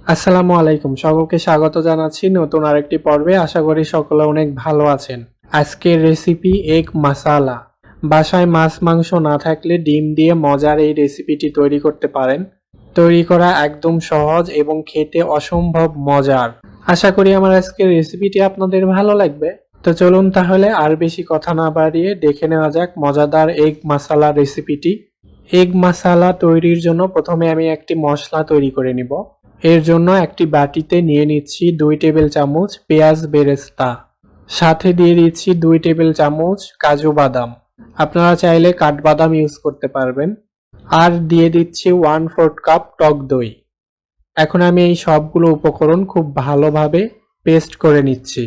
আসসালামু আলাইকুম, সকলকে স্বাগত জানাচ্ছি নতুন আরেকটি পর্বে। আশা করি সকলে অনেক ভালো আছেন। আজকের রেসিপি এগ মাসালা। বাসায় মাছ মাংস না থাকলে ডিম দিয়ে মজার এই রেসিপিটি তৈরি করতে পারেন। তৈরি করা একদম সহজ এবং খেতে অসম্ভব মজার। আশা করি আমার আজকের রেসিপিটি আপনাদের ভালো লাগবে। তো চলুন তাহলে আর বেশি কথা না বাড়িয়ে দেখে নেওয়া যাক মজাদার এগ মাসালা রেসিপিটি। এগ মাসালা তৈরির জন্য প্রথমে আমি একটি মশলা তৈরি করে নিব। এর জন্য একটি বাটিতে নিয়ে নিচ্ছি 2 টেবিল চামচ পেঁয়াজ বেরেস্তা, সাথে দিয়ে দিচ্ছি 2 টেবিল চামচ কাজু বাদাম, আপনারা চাইলে কাঠবাদাম ইউজ করতে পারবেন, আর দিয়ে দিচ্ছি 1/4 কাপ টক দই। এখন আমি এই সবগুলো উপকরণ খুব ভালোভাবে পেস্ট করে নিচ্ছি।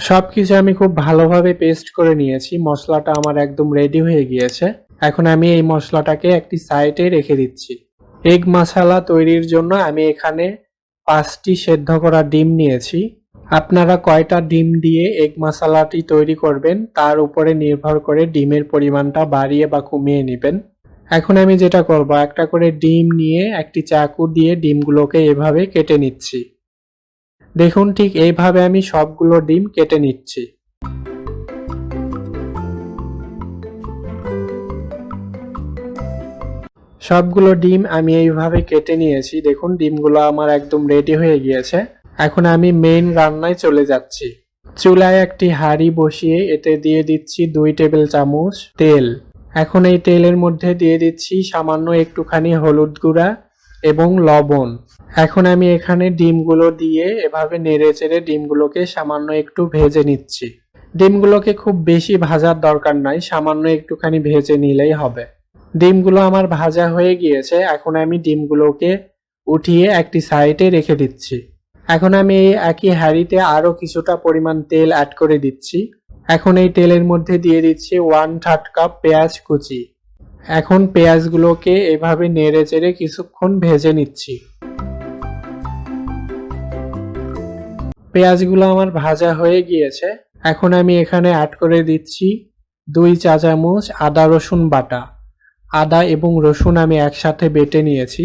সবকিছু আমি খুব ভালোভাবে পেস্ট করে নিয়েছি। মশলাটা আমার একদম রেডি হয়ে গিয়েছে। এখন আমি এই মশলাটাকে একটি সাইডে রেখে দিচ্ছি। এগ মশলা তৈরির জন্য আমি এখানে 5টি সেদ্ধ করা ডিম নিয়েছি। আপনারা কয়টা ডিম দিয়ে এগ মশলাটি তৈরি করবেন তার উপরে নির্ভর করে ডিমের পরিমাণটা বাড়িয়ে বা কমিয়ে নেবেন। এখন আমি যেটা করব, একটা করে ডিম নিয়ে একটি চাকু দিয়ে ডিমগুলোকে এভাবে কেটে নিচ্ছি। দেখুন, ঠিক এইভাবে আমি সবগুলো ডিম কেটে নিচ্ছি। সবগুলো ডিম আমি এইভাবে কেটে নিয়েছি। দেখুন, ডিমগুলো আমার একদম রেডি হয়ে গিয়েছে। এখন আমি মেইন রান্নায় চলে যাচ্ছি। চুলায় একটি হাঁড়ি বসিয়ে এতে দিয়ে দিচ্ছি 2 টেবিল চামচ তেল। এখন এই তেলের মধ্যে দিয়ে দিচ্ছি সামান্য একটুখানি হলুদ গুঁড়া এবং লবণ। এখন আমি এখানে ডিমগুলো দিয়ে এভাবে নেড়েচেড়ে ডিমগুলোকে সামান্য একটু ভেজে নিচ্ছি। ডিমগুলোকে খুব বেশি ভাজার দরকার নাই, সামান্য একটুখানি ভেজে নিলেই হবে। ডিমগুলো আমার ভাজা হয়ে গিয়েছে। এখন আমি ডিমগুলোকে উঠিয়ে একটি সাইডে রেখে দিচ্ছি। এখন আমি এই একই হাঁড়িতে আরো কিছুটা পরিমাণ তেল অ্যাড করে দিচ্ছি। এখন এই তেলের মধ্যে দিয়ে দিচ্ছি 1/3 কাপ পেঁয়াজ কুচি। এখন পেঁয়াজগুলোকে এভাবে নেড়ে চেড়ে কিছুক্ষণ ভেজে নিচ্ছি। পেঁয়াজগুলো আমার ভাজা হয়ে গিয়েছে। এখন আমি এখানে অ্যাড করে দিচ্ছি 2 চা চামচ আদা রসুন বাটা। আদা এবং রসুন আমি একসাথে বেটে নিয়েছি।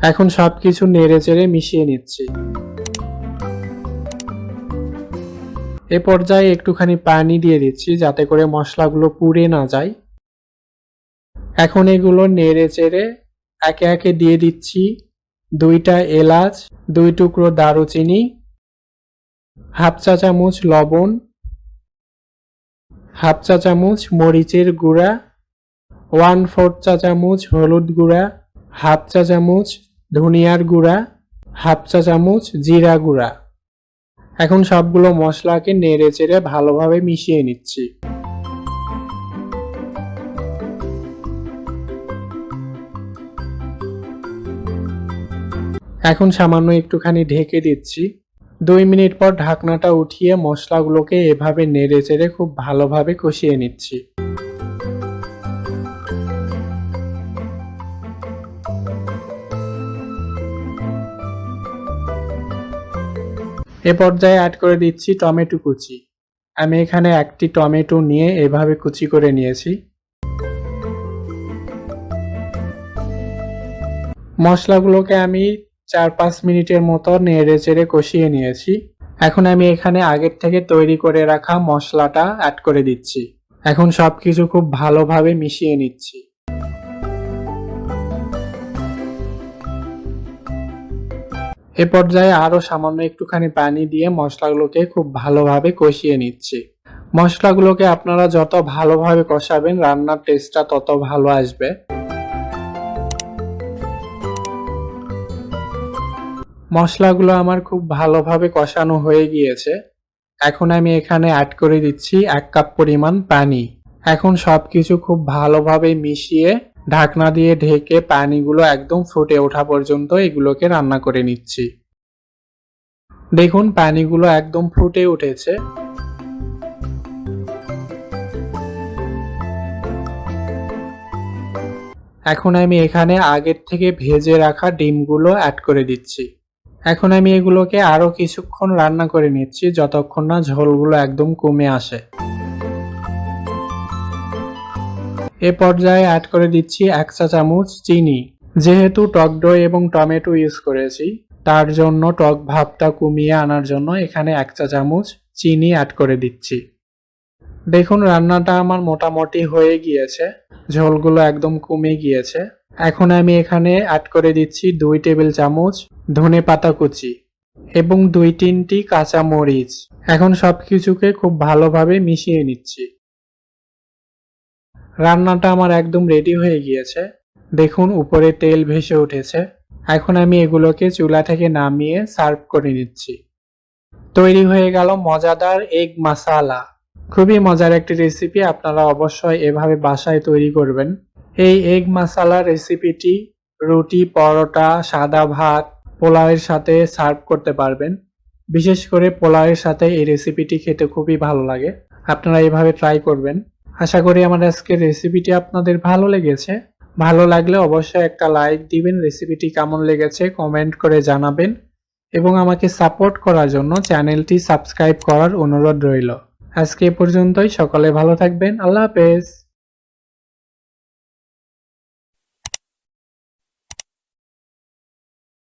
এখন সবকিছু নেড়ে চেড়ে মিশিয়ে নিচ্ছি। এ পর্যায়ে একটুখানি পানি দিয়ে দিচ্ছি যাতে করে মশলাগুলো পুড়ে না যায়। এখন এগুলো নেড়ে চেড়ে একে একে দিয়ে দিচ্ছি 2টা এলাচ, 2 টুকরো দারুচিনি, হাফ চা চামচ লবণ, হাফ চা চামচ মরিচের গুঁড়া, 1/4 চা চামচ হলুদ গুঁড়া, হাফ চা চামচ ধনিয়ার গুঁড়া, হাফ চা চামচ জিরা গুঁড়া। এখন সবগুলো মশলাকে নেড়ে চেড়ে ভালোভাবে মিশিয়ে নিচ্ছি। এখন সামান্য একটুখানি ঢেকে দিচ্ছি। 2 মিনিট পর ঢাকনাটা উঠিয়ে মশলাগুলোকে এভাবে নেড়ে চেড়ে খুব ভালোভাবে কষিয়ে নিচ্ছি। এ পর্যায়ে অ্যাড করে দিচ্ছি টমেটো কুচি। আমি এখানে একটি টমেটো নিয়ে এভাবে কুচি করে নিয়েছি। মশলাগুলোকে আমি 4-5 মিনিটের মতো নেড়ে চেড়ে কষিয়ে নিয়েছি। এখন আমি এখানে আগের থেকে তৈরি করে রাখা মশলাটা অ্যাড করে দিচ্ছি। এখন সবকিছু খুব ভালোভাবে মিশিয়ে নিচ্ছি। এ পর্যায়ে আরো সামান্য একটুখানি পানি দিয়ে মশলাগুলোকে খুব ভালোভাবে কষিয়ে নিচ্ছি। মশলাগুলোকে আপনারা যত ভালোভাবে কষাবেন রান্নার টেস্টটা তত ভালো আসবে। মশলাগুলো আমার খুব ভালোভাবে কষানো হয়ে গিয়েছে। এখন আমি এখানে অ্যাড করে দিচ্ছি 1 কাপ পরিমাণ পানি। এখন সবকিছু খুব ভালোভাবে মিশিয়ে ঢাকনা দিয়ে ঢেকে পানিগুলো একদম ফুটে ওঠা পর্যন্ত এগুলোকে রান্না করে নিচ্ছি। দেখুন, পানিগুলো একদম ফুটে উঠেছে। এখন আমি এখানে আগের থেকে ভেজে রাখা ডিমগুলো অ্যাড করে দিচ্ছি। এখন আমি এগুলোকে আরো কিছুক্ষণ রান্না করে নিচ্ছি যতক্ষণ না ঝোলগুলো একদম কমে আসে। এ পর্যায়ে অ্যাড করে দিচ্ছি 1 চা চামচ চিনি। যেহেতু টক দই এবং টমেটো ইউজ করেছি তার জন্য টক ভাবটা কমিয়ে আনার জন্য এখানে 1 চা চামচ চিনি অ্যাড করে দিচ্ছি। দেখুন রান্নাটা আমার মোটামুটি হয়ে গিয়েছে, ঝোলগুলো একদম কমে গিয়েছে। এখন আমি এখানে অ্যাড করে দিচ্ছি 2 টেবিল চামচ ধনেপাতা কুচি এবং 2-3টি কাঁচা মরিচ। এখন সবকিছুকে খুব ভালোভাবে মিশিয়ে নিচ্ছি। রান্নাটা আমার একদম রেডি হয়ে গিয়েছে। দেখুন উপরে তেল ভেসে উঠেছে। এখন আমি এগুলোকে চুলা থেকে নামিয়ে সার্ভ করে নিচ্ছি। তৈরি হয়ে গেল মজাদার এগ মাসালা। খুবই মজার একটি রেসিপি, আপনারা অবশ্যই এভাবে বাসায় তৈরি করবেন। এই এগ মাসালা রেসিপিটি রুটি, পরোটা, সাদা ভাত, পোলাওয়ের সাথে সার্ভ করতে পারবেন। বিশেষ করে পোলাওয়ের সাথে এই রেসিপিটি খেতে খুবই ভালো লাগে। আপনারা এভাবে ট্রাই করবেন। আশা করি আমার আজকের রেসিপিটি আপনাদের ভালো লেগেছে। ভালো লাগলে অবশ্যই একটা লাইক দিবেন, রেসিপিটি কেমন লেগেছে কমেন্ট করে জানাবেন এবং আমাকে সাপোর্ট করার জন্য চ্যানেলটি সাবস্ক্রাইব করার অনুরোধ রইল। আজকে এ পর্যন্তই, সকলে ভালো থাকবেন। আল্লাহ হাফেজ।